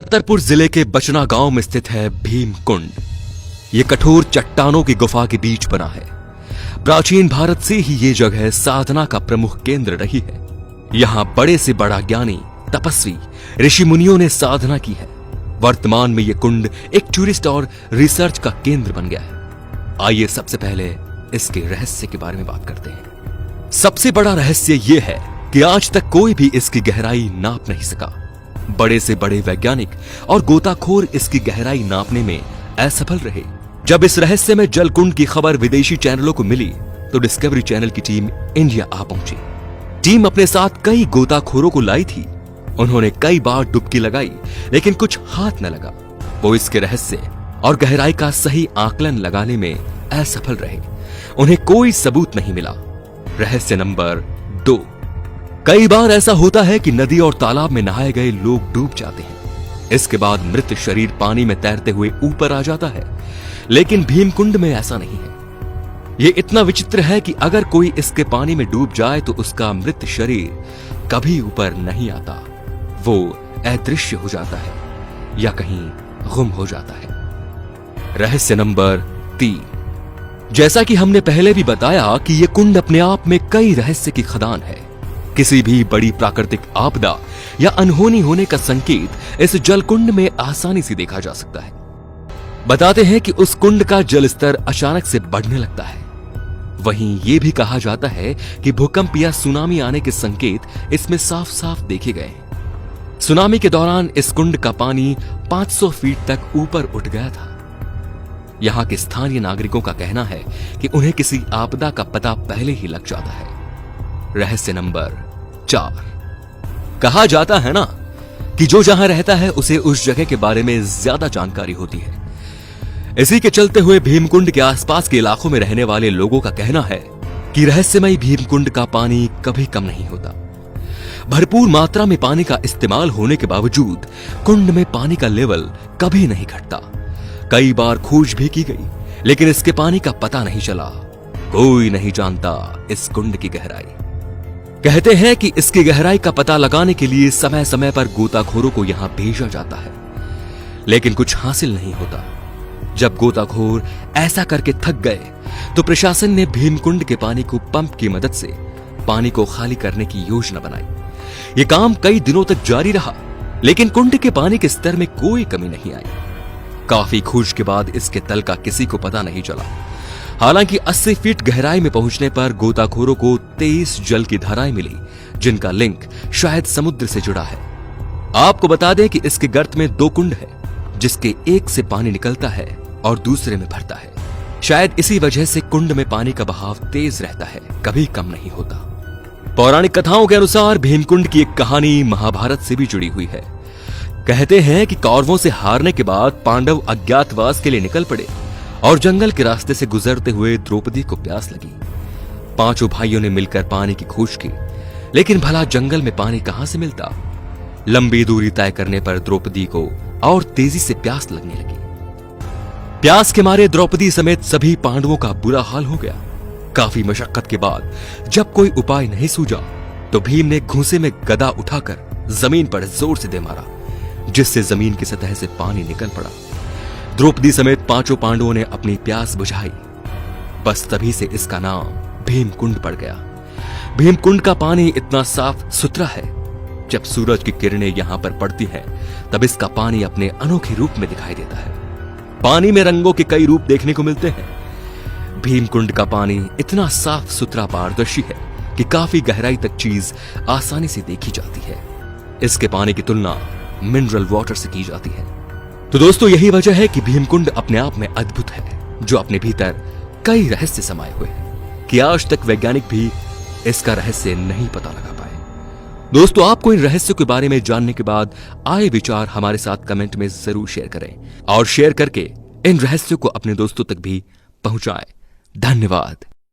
छतरपुर जिले के बचना गांव में स्थित है भीम कुंड। ये कठोर चट्टानों की गुफा के बीच बना है। प्राचीन भारत से ही ये जगह साधना का प्रमुख केंद्र रही है। यहाँ बड़े से बड़ा ज्ञानी, तपस्वी, ऋषि मुनियों ने साधना की है। वर्तमान में ये कुंड एक टूरिस्ट और रिसर्च का केंद्र बन गया है। आइए सबसे पहले इसके रहस्य के बारे में बात करते हैं। सबसे बड़ा रहस्य ये है कि आज तक कोई भी इसकी गहराई नाप नहीं सका। बड़े से बड़े वैज्ञानिक और गोताखोर इसकी गहराई नापने में असफल रहे। जब इस रहस्यमय जल कुंड की खबर विदेशी चैनलों को मिली तो डिस्कवरी चैनल की टीम इंडिया आ पहुंची। टीम अपने साथ कई गोताखोरों को लाई थी। उन्होंने कई बार डुबकी लगाई लेकिन कुछ हाथ न लगा। वो इसके रहस्य और गहराई का सही आकलन लगाने में असफल रहे। उन्हें कोई सबूत नहीं मिला। रहस्य नंबर 2। कई बार ऐसा होता है कि नदी और तालाब में नहाए गए लोग डूब जाते हैं। इसके बाद मृत शरीर पानी में तैरते हुए ऊपर आ जाता है, लेकिन भीमकुंड में ऐसा नहीं है। यह इतना विचित्र है कि अगर कोई इसके पानी में डूब जाए तो उसका मृत शरीर कभी ऊपर नहीं आता। वो अदृश्य हो जाता है या कहीं गुम हो जाता है। रहस्य नंबर 3। जैसा कि हमने पहले भी बताया कि यह कुंड अपने आप में कई रहस्य की खदान है। किसी भी बड़ी प्राकृतिक आपदा या अनहोनी होने का संकेत इस जल कुंड में आसानी से देखा जा सकता है। बताते हैं कि उस कुंड का जल स्तर अचानक से बढ़ने लगता है। वहीं यह भी कहा जाता है कि भूकंप या सुनामी आने के संकेत इसमें साफ साफ देखे गए हैं। सुनामी के दौरान इस कुंड का पानी 500 फीट तक ऊपर उठ गया था। यहां के स्थानीय नागरिकों का कहना है कि उन्हें किसी आपदा का पता पहले ही लग जाता है। रहस्य नंबर 4। कहा जाता है ना कि जो जहां रहता है उसे उस जगह के बारे में ज्यादा जानकारी होती है। इसी के चलते हुए भीमकुंड के आसपास के इलाकों में रहने वाले लोगों का कहना है कि रहस्यमय भीमकुंड का पानी कभी कम नहीं होता। भरपूर मात्रा में पानी का इस्तेमाल होने के बावजूद कुंड में पानी का लेवल कभी नहीं घटता। कई बार खोज भी की गई लेकिन इसके पानी का पता नहीं चला। कोई नहीं जानता इस कुंड की गहराई। कहते हैं कि इसकी गहराई का पता लगाने के लिए समय समय पर गोताखोरों को यहां भेजा जाता है, लेकिन कुछ हासिल नहीं होता। जब गोताखोर ऐसा करके थक गए तो प्रशासन ने भीमकुंड के पानी को पंप की मदद से पानी को खाली करने की योजना बनाई। यह काम कई दिनों तक जारी रहा, लेकिन कुंड के पानी के स्तर में कोई कमी नहीं आई। काफी खोज के बाद इसके तल का किसी को पता नहीं चला। हालांकि 80 फीट गहराई में पहुंचने पर गोताखोरों को 23 जल की धाराएं मिली, जिनका लिंक शायद समुद्र से जुड़ा है। आपको बता दें कि इसके गर्त में 2 कुंड है, जिसके एक से पानी निकलता है और दूसरे में भरता है। शायद इसी वजह से कुंड में पानी का बहाव तेज रहता है, कभी कम नहीं होता। पौराणिक कथाओं के अनुसार भीमकुंड की एक कहानी महाभारत से भी जुड़ी हुई है। कहते हैं कि कौरवों से हारने के बाद पांडव अज्ञातवास के लिए निकल पड़े और जंगल के रास्ते से गुजरते हुए द्रौपदी को प्यास लगी। 5 भाइयों ने मिलकर पानी की खोज की, लेकिन भला जंगल में पानी कहां से मिलता। लंबी दूरी तय करने पर द्रौपदी को और तेजी से प्यास लगने लगी। प्यास के मारे द्रौपदी समेत सभी पांडवों का बुरा हाल हो गया। काफी मशक्कत के बाद जब कोई उपाय नहीं सूझा तो भीम ने घूंसे में गदा उठाकर जमीन पर जोर से दे मारा, जिससे जमीन की सतह से पानी निकल पड़ा। द्रौपदी समेत 5 पांडवों ने अपनी प्यास बुझाई। बस तभी से इसका नाम भीमकुंड पड़ गया। भीमकुंड का पानी इतना साफ सुथरा है, जब सूरज की किरणें यहां पर पड़ती हैं, तब इसका पानी अपने अनोखे रूप में दिखाई देता है। पानी में रंगों के कई रूप देखने को मिलते हैं। भीमकुंड का पानी इतना साफ सुथरा पारदर्शी है कि काफी गहराई तक चीज आसानी से देखी जाती है। इसके पानी की तुलना मिनरल वाटर से की जाती है। तो दोस्तों, यही वजह है कि भीमकुंड अपने आप में अद्भुत है, जो अपने भीतर कई रहस्य समाये हुए हैं कि आज तक वैज्ञानिक भी इसका रहस्य नहीं पता लगा पाए। दोस्तों, आपको इन रहस्यों के बारे में जानने के बाद आए विचार हमारे साथ कमेंट में जरूर शेयर करें और शेयर करके इन रहस्यों को अपने दोस्तों तक भी पहुंचाएं। धन्यवाद।